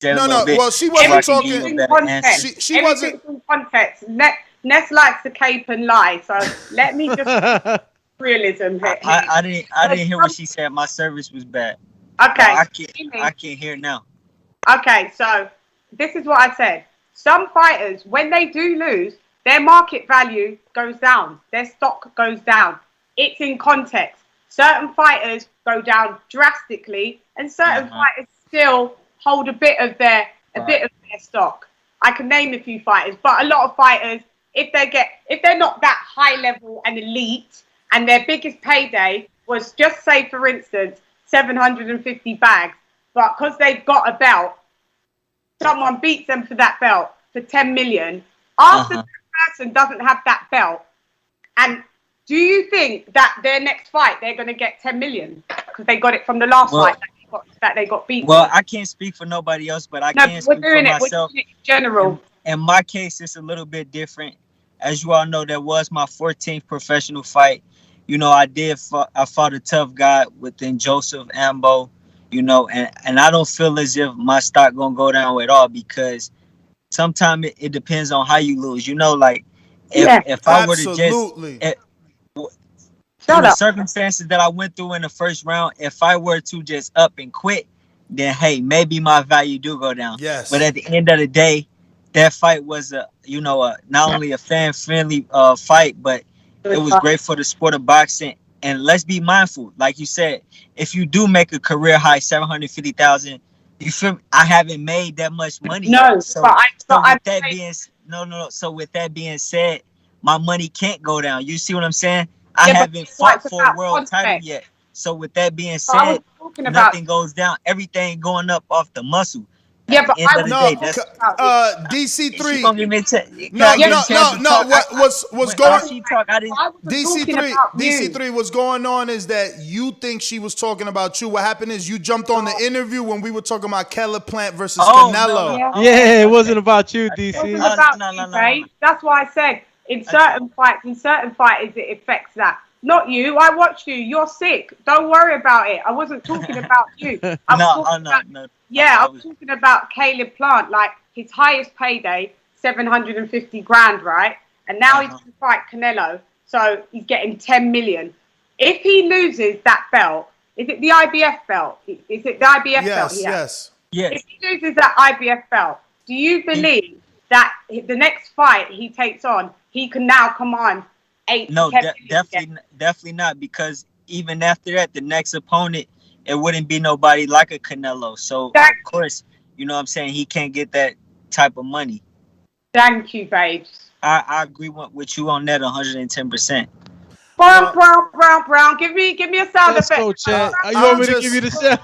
a No, little bit. well, she wasn't talking. In context. She wasn't. In context. Ness likes to cape and lie, so let me just realism here. I didn't hear what she said. My service was bad. Okay. I can't hear now. Okay, so this is what I said. Some fighters, when they do lose, their market value goes down. Their stock goes down. It's in context. Certain fighters go down drastically, and certain fighters still hold a bit of their stock. I can name a few fighters, but a lot of fighters, if they're not that high level and elite, and their biggest payday was, just say for instance, 750 bags, but because they've got a belt, someone beats them for that belt for 10 million. After that person doesn't have that belt, and do you think that their next fight they're going to get 10 million because they got it from the last fight that they got beat? Well, I can't speak for nobody else, but I can speak for myself. We're doing it in general. In my case, it's a little bit different. As you all know, that was my 14th professional fight. You know, I fought a tough guy within Joseph Ambo, you know, and I don't feel as if my stock gonna go down at all, because sometimes it depends on how you lose. You know, like if I were to just the circumstances that I went through in the first round, if I were to just up and quit, then hey, maybe my value do go down. Yes. But at the end of the day, that fight was not only a fan friendly fight, but it was great for the sport of boxing. And let's be mindful, like you said, if you do make a career high 750,000, you feel I haven't made that much money. No, so with that being said, my money can't go down. You see what I'm saying? I haven't fought for a world title yet. So with that being said, nothing goes down. Everything going up off the muscle. Yeah, but DC3. DC3, what's going on is that you think she was talking about you. What happened is you jumped on the interview when we were talking about Keller Plant versus Canelo. No. Yeah, it wasn't about you, DC. It wasn't about you, right? That's why I said in certain fighters, it affects that. Not you. I watched you. You're sick. Don't worry about it. I wasn't talking about you. I was talking about Caleb Plant. Like, his highest payday, 750 grand, right? And now he's going to fight Canelo. So he's getting 10 million. If he loses that belt, is it the IBF belt? Is it the IBF belt? Yes. If he loses that IBF belt, do you believe that the next fight he takes on, he can now command 8 to 10 million? Definitely not, because even after that, the next opponent, it wouldn't be nobody like a Canelo. So, of course, you know what I'm saying, he can't get that type of money. Thank you, babes. I agree with you on that 110%. Brown. Give me a sound effect. Go, Chad. You want me to give you the sound?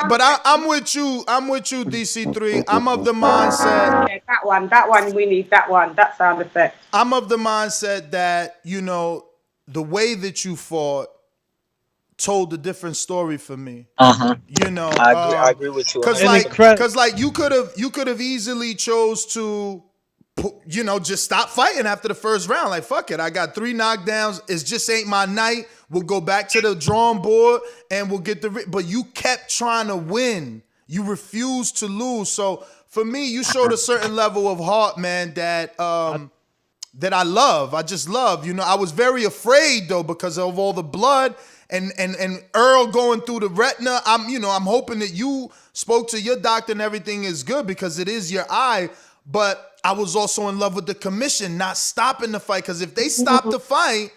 But I'm with you. I'm with you, DC3. I'm of the mindset. Yeah, that one, we need that one. That sound effect. I'm of the mindset that, you know, the way that you fought told a different story for me. You know, I agree with you. Because like you could have easily chose to, you know, just stop fighting after the first round. Like, fuck it, I got 3 knockdowns. It just ain't my night. We'll go back to the drawing board and we'll get but you kept trying to win. You refused to lose. So for me, you showed a certain level of heart, man, that that I love. I just love. You know, I was very afraid though because of all the blood and Earl going through the retina. I'm hoping that you spoke to your doctor and everything is good because it is your eye. But I was also in love with the commission not stopping the fight, because if they stop the fight,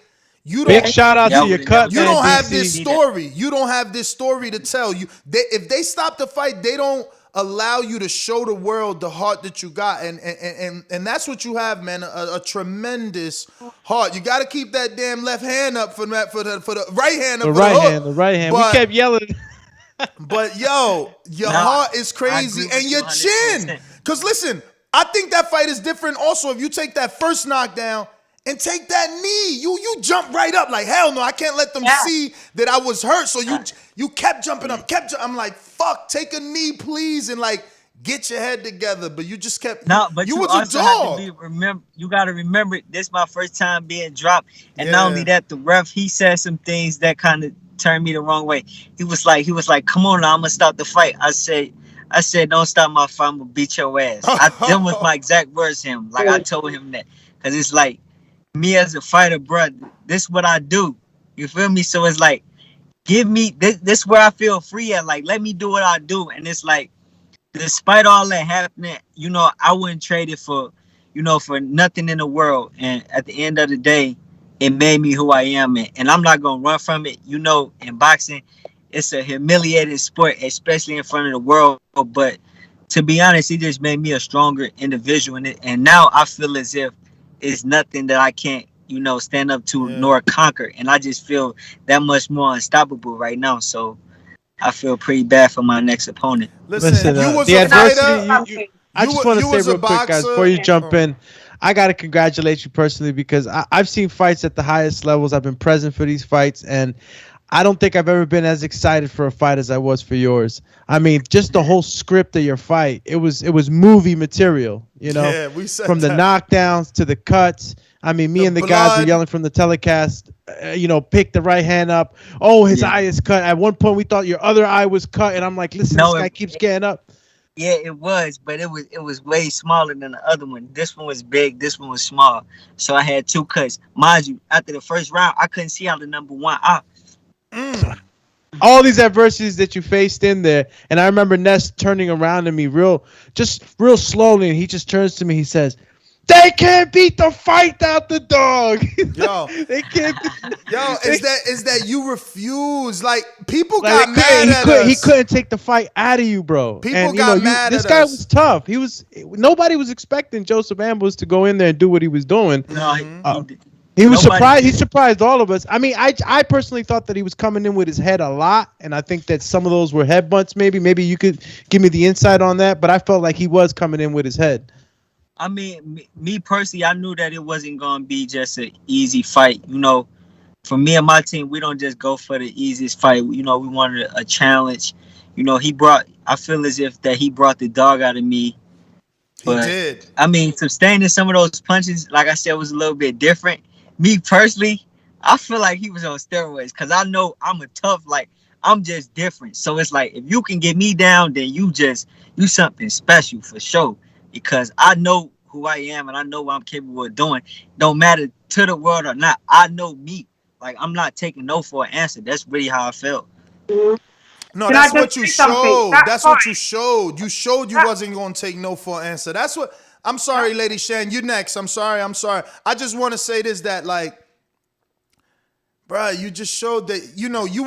you don't. Big shout out to your cut. You don't have this story. You don't have this story to tell. If they stop the fight, they don't allow you to show the world the heart that you got, and that's what you have, man. A tremendous heart. You got to keep that damn left hand up for the right hand. The right hand. We kept yelling. But yo, your heart is crazy, and your chin. Because listen, I think that fight is different. Also, if you take that first knockdown and take that knee, you jump right up like, hell no, I can't let them see that I was hurt. So you kept jumping up, I'm like, fuck, take a knee, please, and like get your head together. But you just kept. No, but you was a dog. You got to remember, this is my first time being dropped, and not only that, the ref, he said some things that kind of turned me the wrong way. He was like, come on now, I'm gonna stop the fight. I I said, "Don't stop my fight, I'm gonna beat your ass." Them was my exact words to him. Like I told him that, cause it's like me as a fighter, bro. This is what I do. You feel me? So it's like, give me this. This is where I feel free at. Like, let me do what I do, and it's like, despite all that happening, I wouldn't trade it for, for nothing in the world. And at the end of the day, it made me who I am, and I'm not gonna run from it. In boxing, it's a humiliating sport, especially in front of the world. But to be honest, it just made me a stronger individual in it. And now I feel as if it's nothing that I can't, stand up to nor conquer. And I just feel that much more unstoppable right now. So I feel pretty bad for my next opponent. Listen, you was the a adversity. fighter. I just want to say real quick, guys, before you jump in, I got to congratulate you personally because I've seen fights at the highest levels. I've been present for these fights, and I don't think I've ever been as excited for a fight as I was for yours. I mean, just the whole script of your fight, it was movie material, Yeah, we said from the knockdowns to the cuts. I mean, me and the guys were yelling from the telecast, pick the right hand up. Oh, his eye is cut. At one point, we thought your other eye was cut, and I'm like, listen, this guy keeps getting up. Yeah, it was, but it was way smaller than the other one. This one was big, this one was small. So I had two cuts. Mind you, after the first round, I couldn't see out the number one eye. All these adversities that you faced in there, and I remember Ness turning around to me real slowly, and he just turns to me. He says, "They can't beat the fight out the dog." Yo, they can't. Yo, is that you refuse? Like people got mad at us. He couldn't take the fight out of you, bro. People got mad at us. This guy was tough. Nobody was expecting Joseph Ambrose to go in there and do what he was doing. No, he was surprised. He surprised all of us. I mean, I personally thought that he was coming in with his head a lot, and I think that some of those were headbutts. Maybe you could give me the insight on that, but I felt like he was coming in with his head. I mean, me personally, I knew that it wasn't gonna be just an easy fight. For me and my team, we don't just go for the easiest fight. We wanted a challenge. I feel as if that he brought the dog out of me. But, he did. I mean, sustaining some of those punches, like I said, was a little bit different. Me personally, I feel like he was on steroids because I know I'm I'm just different. So it's like, if you can get me down, then you something special for sure. Because I know who I am and I know what I'm capable of doing. Don't matter to the world or not. I know me. Like, I'm not taking no for an answer. That's really how I felt. No, that's what you showed. That's what you showed. You showed you wasn't going to take no for an answer. That's what. I'm sorry, Lady Shan. You next. I'm sorry. I just want to say this, that like, bruh, you just showed that, you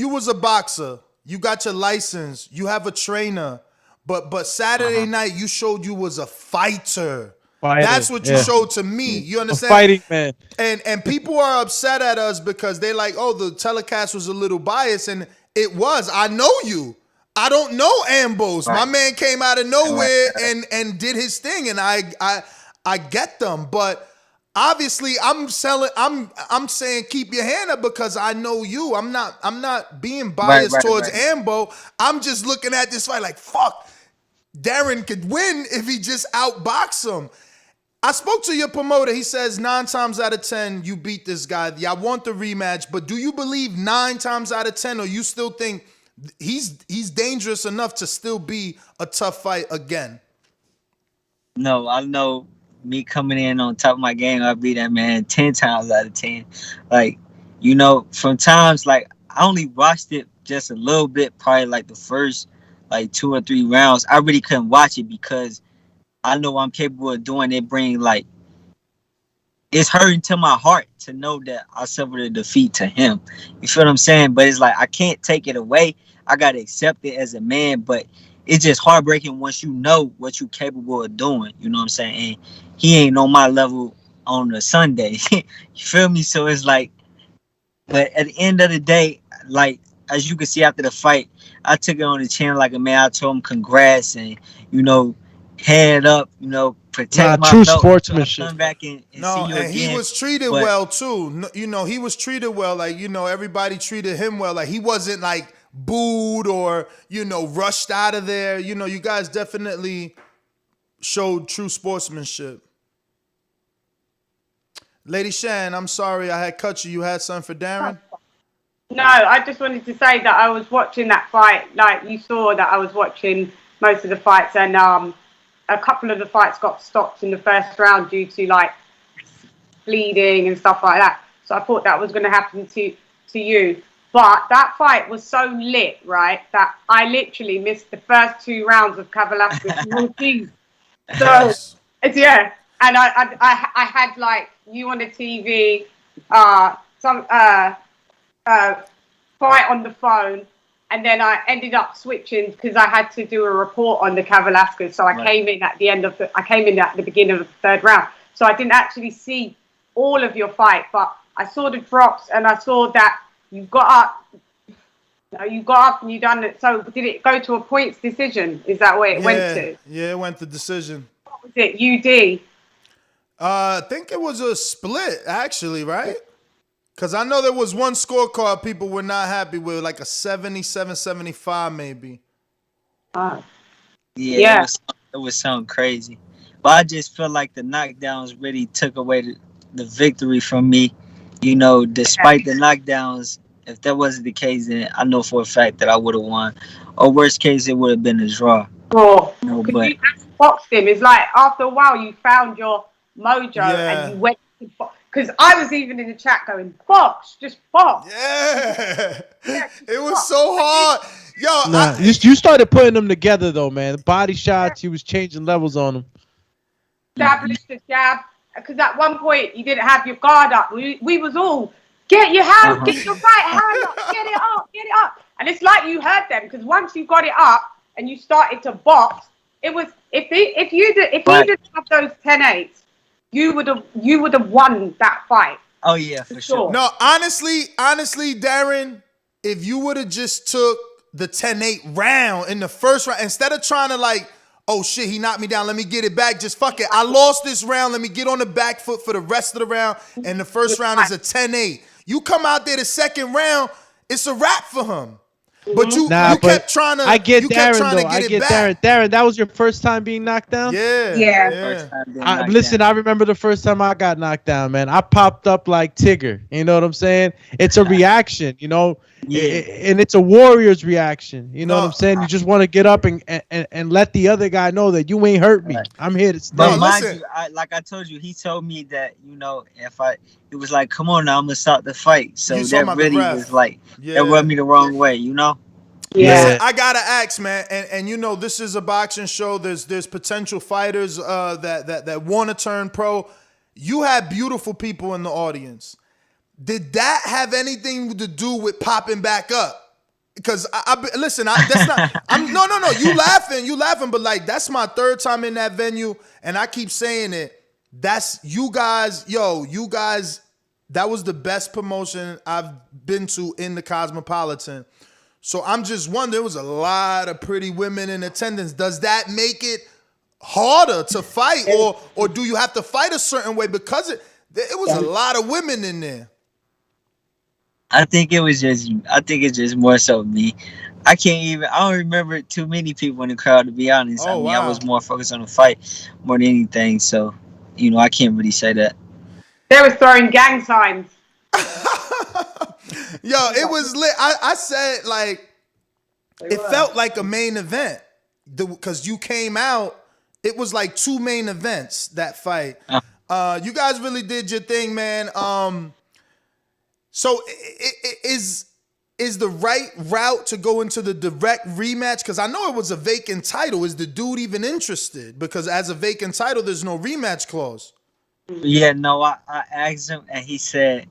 was a boxer. You got your license. You have a trainer. But Saturday night, you showed you was a fighter. That's what you showed to me. You understand? A fighting man. And people are upset at us because they're like, oh, the telecast was a little biased. And it was. I know you. I don't know Ambos. Right. My man came out of nowhere and did his thing. And I get them. But obviously, I'm saying keep your hand up because I know you. I'm not being biased towards Ambo. I'm just looking at this fight like, fuck, Darren could win if he just outbox him. I spoke to your promoter. He says 9 times out of 10 you beat this guy. Yeah, I want the rematch, but do you believe 9 times out of 10, or you still think he's dangerous enough to still be a tough fight again? No, I know. Me coming in on top of my game, I'll beat that man 10 times out of 10. Like, from times, like, I only watched it just a little bit, probably like the first, like 2 or 3 rounds. I really couldn't watch it because I know I'm capable of doing it. It's hurting to my heart to know that I suffered a defeat to him. You feel what I'm saying? But it's like, I can't take it away. I got to accept it as a man, but it's just heartbreaking once you know what you're capable of doing. You know what I'm saying? And he ain't on my level on a Sunday. You feel me? So it's like, but at the end of the day, like, as you can see after the fight, I took it on the chin like a man. I told him congrats and, head up, protect my true belt. Sportsmanship. Come back and see you again. He was treated well too. He was treated well. Like, everybody treated him well. Like, he wasn't like booed or, rushed out of there. You guys definitely showed true sportsmanship. Lady Shan, I'm sorry I had cut you. You had something for Darren? No, I just wanted to say that I was watching that fight. Like, you saw that I was watching most of the fights, and a couple of the fights got stopped in the first round due to like bleeding and stuff like that. So I thought that was going to happen to you. But that fight was so lit, right, that I literally missed the first 2 rounds of Kavaliauskas. So yeah, and I had like you on the TV, some fight on the phone, and then I ended up switching because I had to do a report on the Kavaliauskas. So I came in at the beginning of the 3rd round. So I didn't actually see all of your fight, but I saw the drops and I saw that you got up. You got up and you done it. So did it go to a points decision? Is that where it went to? Yeah, it went to decision. What was it? UD? I think it was a split, actually, right? Because I know there was one scorecard people were not happy with, like a 77-75 maybe. Yeah. It was something crazy. But I just feel like the knockdowns really took away the victory from me. You know, despite the knockdowns, if that wasn't the case, then I know for a fact that I would have won. Or worst case, it would have been a draw. Oh, you know, but you boxed him. It's like after a while you found your mojo and you went to box. Because I was even in the chat going, box, just box. Yeah. It was so hard. Yo, nah, you started putting them together though, man. Body shots, he was changing levels on them. Established the jab. Because at one point you didn't have your guard up. We was all, get your hand, get your right hand up, get it up. And it's like you heard them, because once you got it up and you started to box, it was if you didn't have those 10-8s, you would have won that fight. Oh yeah, for sure. No, honestly, Darren, if you would have just took the 10-8 round in the first round, instead of trying to like, oh shit, he knocked me down, let me get it back, just fuck it. I lost this round, let me get on the back foot for the rest of the round, and the first round is a 10-8. You come out there the second round, it's a wrap for him. But you kept trying to. I get Darren though. I get Darren. Darren, that was your first time being knocked down? Yeah. Listen, I remember the first time I got knocked down, man. I popped up like Tigger. You know what I'm saying? It's a reaction, you know, and it's a warrior's reaction. You know what I'm saying? You just want to get up and let the other guy know that you ain't hurt me. I'm here to stay. But mind you, like I told you, he told me that, you know, it was like, come on now, I'm gonna start the fight. So that really was like, that rubbed me the wrong way, you know? Yeah. Listen, I gotta ask, man, and you know this is a boxing show. There's potential fighters that want to turn pro. You had beautiful people in the audience. Did that have anything to do with popping back up? Because listen, that's not. No. You laughing, but like that's my 3rd time in that venue, and I keep saying it. That's you guys, you guys. That was the best promotion I've been to in the Cosmopolitan. So I'm just wondering, there was a lot of pretty women in attendance. Does that make it harder to fight, or do you have to fight a certain way because it was a lot of women in there? I think it's just more so me. I don't remember too many people in the crowd, to be honest. I was more focused on the fight more than anything. So, you know, I can't really say that. They were throwing gang signs. Yo, it was lit. I said, like, it felt like a main event. Because you came out, it was like 2 main events, that fight. You guys really did your thing, man. So is the right route to go into the direct rematch? Because I know it was a vacant title. Is the dude even interested? Because as a vacant title, there's no rematch clause. Yeah, no, I asked him, and he said,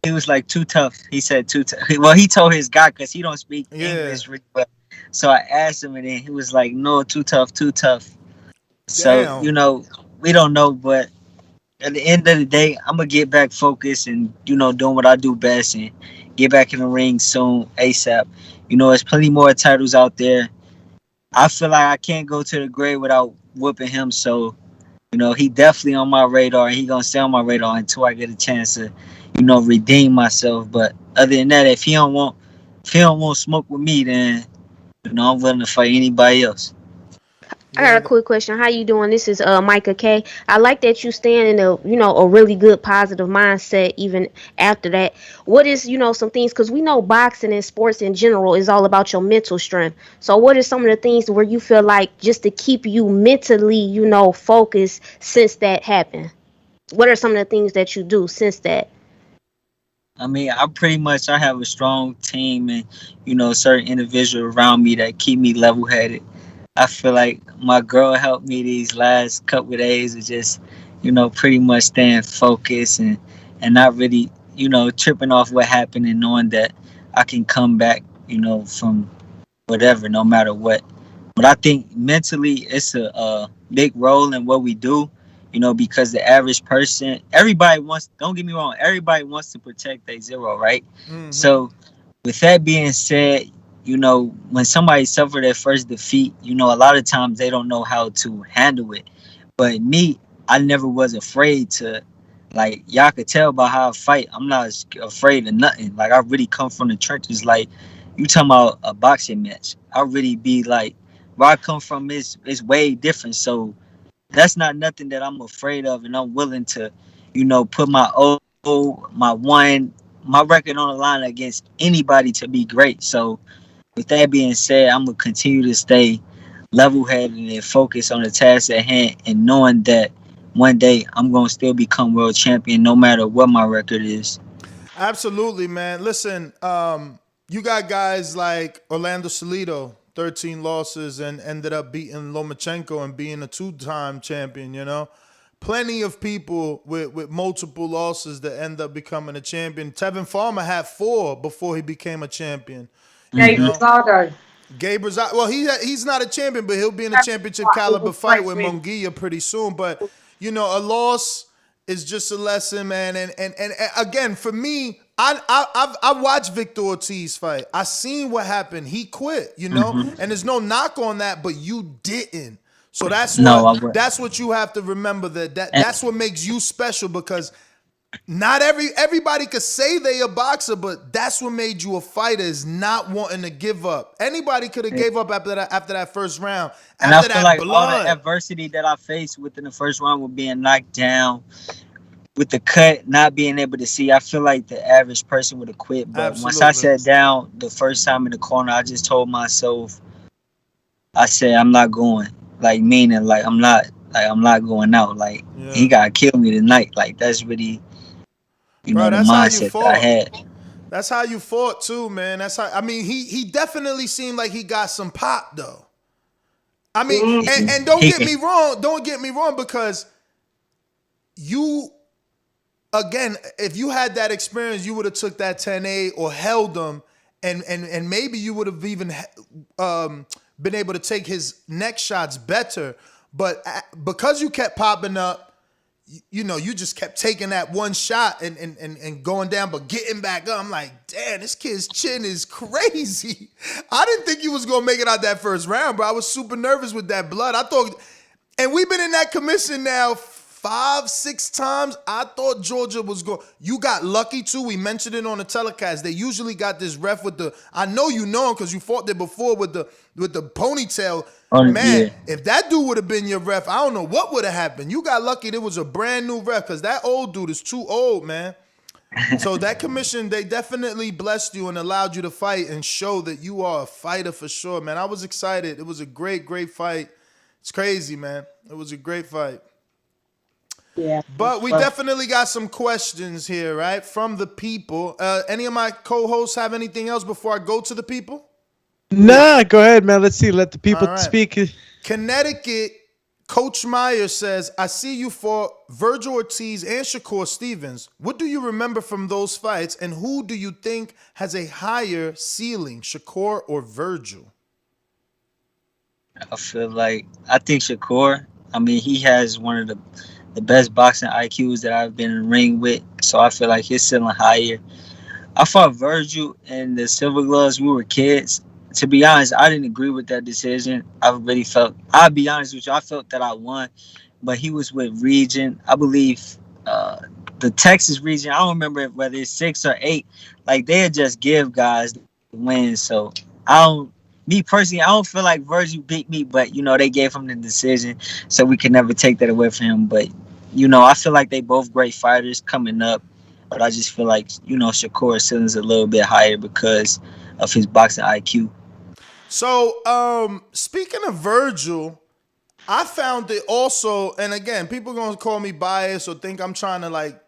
he was like, too tough. He said too tough. Well, he told his guy, because he don't speak English really well. So I asked him, and then he was like, no, too tough. So, you know, we don't know, but at the end of the day, I'm going to get back focused and, you know, doing what I do best and get back in the ring soon, ASAP. You know, there's plenty more titles out there. I feel like I can't go to the grave without whooping him. So, you know, he definitely on my radar, and he going to stay on my radar until I get a chance to, you know, redeem myself. But other than that, if he don't want smoke with me, then, you know, I'm willing to fight anybody else. I got Yeah. a quick question. How you doing? This is Micah K. I like that you stand in a really good positive mindset even after that. What is some things, because we know boxing and sports in general is all about your mental strength. So what are some of the things where you feel like just to keep you mentally focused since that happened? What are some of the things that you do since that? I mean, I have a strong team and certain individuals around me that keep me level headed. I feel like my girl helped me these last couple of days of just pretty much staying focused and not really tripping off what happened and knowing that I can come back from whatever, no matter what. But I think mentally, it's a big role in what we do, because the average person, everybody wants, don't get me wrong, everybody wants to protect their zero, right? Mm-hmm. So, with that being said, when somebody suffered their first defeat, a lot of times they don't know how to handle it. But me, I never was afraid to, like, y'all could tell by how I fight. I'm not afraid of nothing. Like, I really come from the trenches. Like, you talking about a boxing match. I really be like, where I come from is way different. So that's not nothing that I'm afraid of, and I'm willing to, put my record on the line against anybody to be great. So with that being said, I'm gonna continue to stay level headed and focus on the task at hand, and knowing that one day I'm gonna still become world champion, no matter what my record is. Absolutely, man. Listen, you got guys like Orlando Salido, 13 losses, and ended up beating Lomachenko and being a two-time champion, Plenty of people with multiple losses that end up becoming a champion. Tevin Farmer had 4 before he became a champion, you Gabe Hmm. know. Rosado. Gabe Rosado, well, he's not a champion, but he'll be in a championship It caliber was fight great with win. Munguia pretty soon. But a loss is just a lesson, man. And again, for me, I watched Victor Ortiz fight. I seen what happened. He quit, Hmm. and there's no knock on that, but you didn't. So No, I would. that's what you have to remember, And, that's what makes you special, because not everybody could say they a boxer, but that's what made you a fighter, is not wanting to give up. Anybody could have gave up after that first round, and I after feel that like all the blood. adversity that I faced within the first round with being knocked down, with the cut, not being able to see, I feel like the average person would have quit. But once I Absolutely. sat down the first time in the corner, I just told myself, I said, I'm not going. Like, meaning, I'm not going out. Like, he Yeah. gotta kill me tonight. Like, that's really, Bro, the that's how you mindset that I fought. had. That's how you fought too, man. That's how, I mean, he definitely seemed like he got some pop though. I mean, Mm. and don't He get can. me wrong, because you, again, if you had that experience, you would have took that 10-8 or held him, and maybe you would have even been able to take his next shots better. But because you kept popping up, you just kept taking that one shot and going down, but getting back up. I'm like, damn, this kid's chin is crazy. I didn't think you was gonna make it out that first round, bro. I was super nervous with that blood. I thought, and we've been in that commission now 5-6 times. I thought Georgia was going. You got lucky too. We mentioned it on the telecast. They usually got this ref with the. I know you know him because you fought there before with the ponytail. Man, Yeah. if that dude would have been your ref, I don't know what would have happened. You got lucky there was a brand new ref, because that old dude is too old, man. So that commission, they definitely blessed you and allowed you to fight and show that you are a fighter for sure, man. I was excited. It was a great, great fight. It's crazy, man. It was a great fight. Yeah. But we definitely got some questions here, right, from the people. Any of my co-hosts have anything else before I go to the people? Nah, go ahead, man. Let's see. Let the people All right. speak. Connecticut, Coach Meyer says, I see you fought Virgil Ortiz and Shakur Stevens. What do you remember from those fights, and who do you think has a higher ceiling, Shakur or Virgil? I feel like, I think Shakur, I mean, he has one of the best boxing IQs that I've been in the ring with. So I feel like he's ceiling higher. I fought Virgil in the Silver Gloves. We were kids. To be honest, I didn't agree with that decision. I really felt, I'll be honest with you, I felt that I won, but he was with region. I believe uh, the Texas region, I don't remember whether it's 6 or 8. Like, they'll just give guys the wins. So I don't, me personally, I don't feel like Virgil beat me, but they gave him the decision, so we can never take that away from him. But I feel like they both great fighters coming up, but I just feel like Shakur's ceiling's a little bit higher because of his boxing IQ. So, speaking of Virgil, I found it also, and again, people gonna call me biased or think I'm trying to like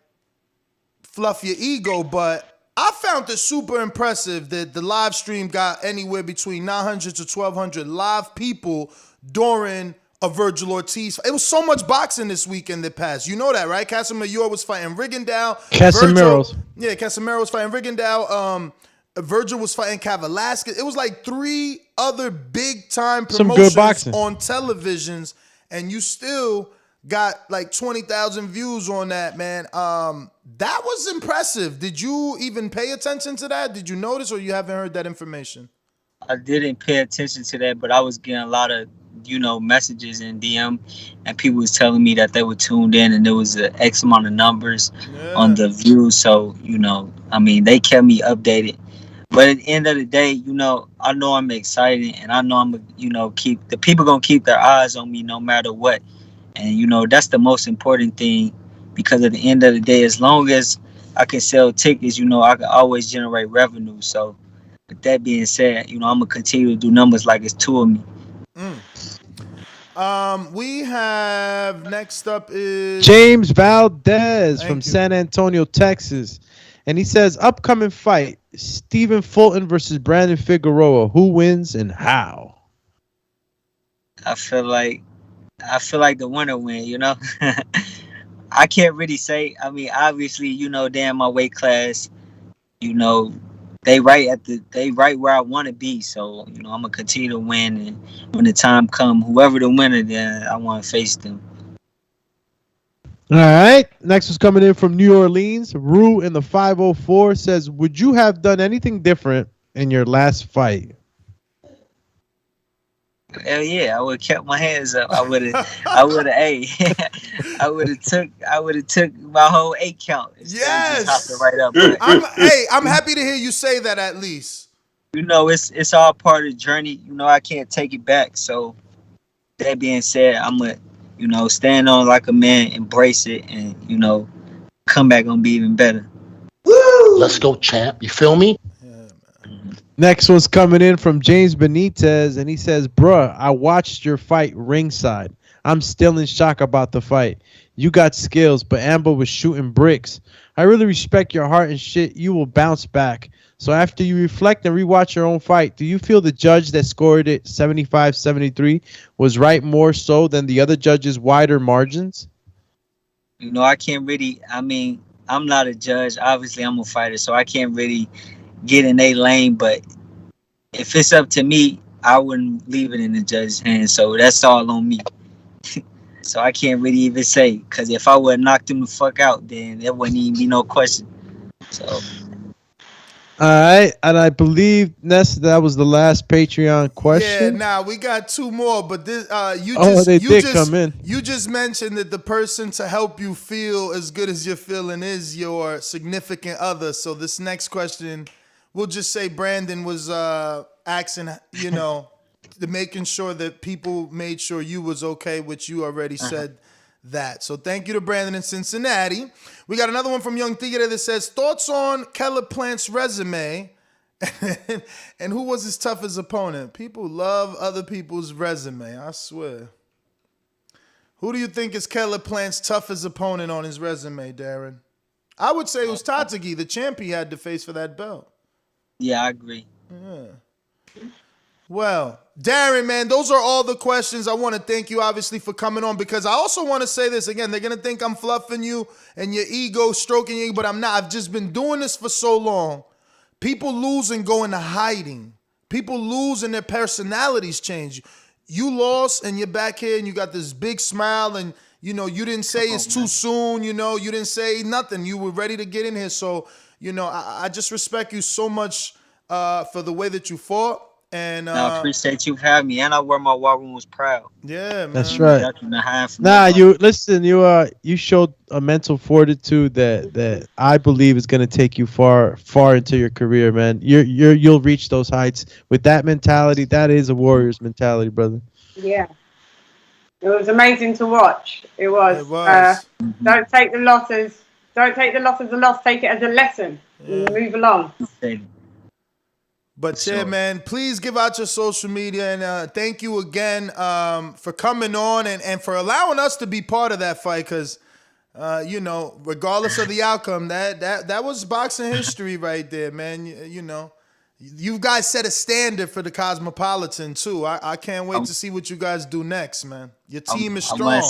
fluff your ego, but I found it super impressive that the live stream got anywhere between 900 to 1,200 live people during a Virgil Ortiz. It was so much boxing this weekend that passed. You know that, right? Casemiro was fighting Rigondeaux. Casemiro's. Casemiro was fighting Rigondeaux. Virgil was fighting Kavalaskis. It was like 3 other big time promotions on televisions, and you still got like 20,000 views on that, man. That was impressive. Did you even pay attention to that? Did you notice, or you haven't heard that information? I didn't pay attention to that, but I was getting a lot of messages in DM, and people was telling me that they were tuned in, and there was an X amount of numbers on the views. So they kept me updated. But at the end of the day, I know I'm excited, and I know I'm keep the people gonna keep their eyes on me no matter what. And that's the most important thing, because at the end of the day, as long as I can sell tickets, I can always generate revenue. So with that being said, I'm gonna continue to do numbers like it's 2 of me. We have next up is James Valdez from San Antonio, Texas. And he says, upcoming fight, Stephen Fulton versus Brandon Figueroa. Who wins and how? I feel like the winner win, I can't really say. I mean, obviously, they're in my weight class. They right where I want to be. So, I'm gonna continue to win, and when the time comes, whoever the winner, then I want to face them. All right. Next was coming in from New Orleans. Rue in the 504 says, would you have done anything different in your last fight? Hell yeah, I would have kept my hands up. I would have I would have took my whole 8 count. Yes. Just right up. I'm happy to hear you say that at least. It's all part of the journey. I can't take it back. So that being said, I'm gonna stand on like a man, embrace it, and come back gonna be even better. Woo! Let's go, champ. You feel me? Next one's coming in from James Benitez, and he says, bruh, I watched your fight ringside. I'm still in shock about the fight. You got skills, but Ambo was shooting bricks. I really respect your heart and shit. You will bounce back. So after you reflect and rewatch your own fight, do you feel the judge that scored it 75-73 was right more so than the other judges' wider margins? I can't really, I'm not a judge. Obviously, I'm a fighter, so I can't really get in a lane. But if it's up to me, I wouldn't leave it in the judge's hands. So that's all on me. So I can't really even say, because if I would have knocked him the fuck out, then there wouldn't even be no question. So. All right, and I believe Ness, that was the last Patreon question. Yeah, we got 2 more, but this come in. You just mentioned that the person to help you feel as good as you're feeling is your significant other. So this next question, we'll just say Brandon was asking, making sure that people made sure you was okay, which you already said that. So thank you to Brandon in Cincinnati. We got another one from Young Tigre that says, thoughts on Caleb Plant's resume and who was his toughest opponent? People love other people's resume, I swear. Who do you think is Caleb Plant's toughest opponent on his resume, Darren? I would say it was Tatagi, the champ he had to face for that belt. Yeah, I agree. Yeah. Well, Darren, man, those are all the questions. I want to thank you, obviously, for coming on, because I also want to say this again. They're going to think I'm fluffing you and your ego, stroking you, but I'm not. I've just been doing this for so long. People lose and go into hiding. People lose and their personalities change. You lost and you're back here and you got this big smile and, you didn't say it's too soon. You didn't say nothing. You were ready to get in here. So, I just respect you so much for the way that you fought. And I appreciate you for having me, and I wear my War Room was proud. Yeah, man. That's right. Nah, you showed a mental fortitude that I believe is gonna take you far into your career, man. You'll reach those heights with that mentality. That is a warrior's mentality, brother. Yeah. It was amazing to watch. It was. It was. Don't take the loss as a loss. Take it as a lesson. And move along. But yeah, man, please give out your social media, and thank you again for coming on and for allowing us to be part of that fight. Because you know, regardless of the outcome, that was boxing history right there, man. You know, you guys set a standard for the Cosmopolitan too. I can't wait to see what you guys do next, man. Your team is strong.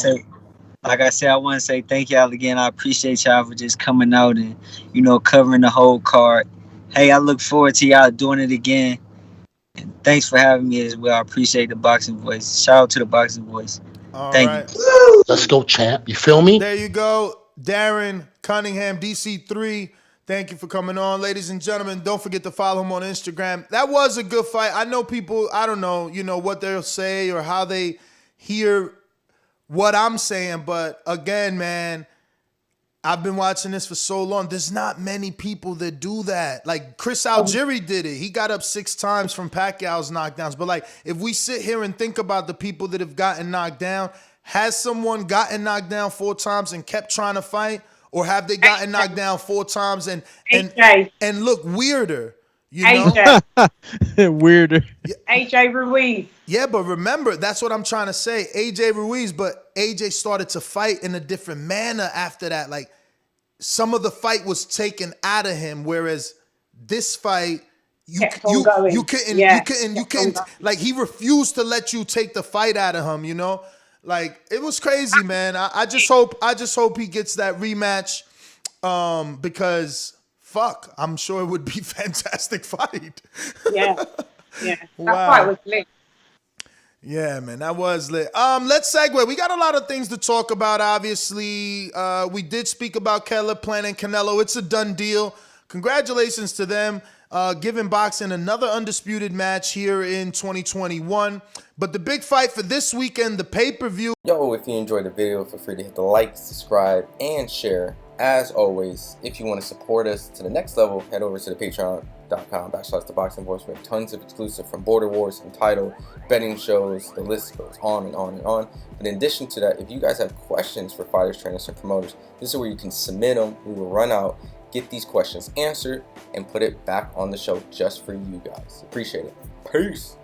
Like I said, I want to say thank y'all again. I appreciate y'all for just coming out and, you know, covering the whole card. Hey, I look forward to y'all doing it again. And thanks for having me as well. I appreciate the Boxing Voice. Shout out to the Boxing Voice. Thank you. Let's go, champ. You feel me? There you go. Darren Cunningham, DC3. Thank you for coming on. Ladies and gentlemen, don't forget to follow him on Instagram. That was a good fight. I know people, I don't know, you know, what they'll say or how they hear what I'm saying. But again, man, I've been watching this for so long. There's not many people that do that. Like Chris Algieri did it. He got up 6 times from Pacquiao's knockdowns. But like, if we sit here and think about the people that have gotten knocked down, has someone gotten knocked down 4 times and kept trying to fight? Or have they gotten knocked down 4 times and look weirder? You know? Weirder. AJ Ruiz. Yeah, but remember, that's what I'm trying to say. AJ Ruiz, but AJ started to fight in a different manner after that. Like, some of the fight was taken out of him, whereas this fight, you couldn't, like, he refused to let you take the fight out of him, you know? Like, it was crazy, man. I just hope he gets that rematch, because fuck, I'm sure it would be a fantastic fight. Yeah. That fight was lit. Yeah, man, that was lit. Let's segue. We got a lot of things to talk about, obviously. We did speak about Keller planning Canelo. It's a done deal. Congratulations to them, giving boxing another undisputed match here in 2021. But the big fight for this weekend, the pay-per-view. Yo, if you enjoyed the video, feel free to hit the like, subscribe, and share. As always, if you want to support us to the next level, head over to the patreon.com/ThaBoxingVoice. We have tons of exclusive from Border Wars, from title, betting shows, the list goes on and on and on. But in addition to that, if you guys have questions for fighters, trainers, and promoters, this is where you can submit them. We will run out, get these questions answered, and put it back on the show just for you guys. Appreciate it. Peace.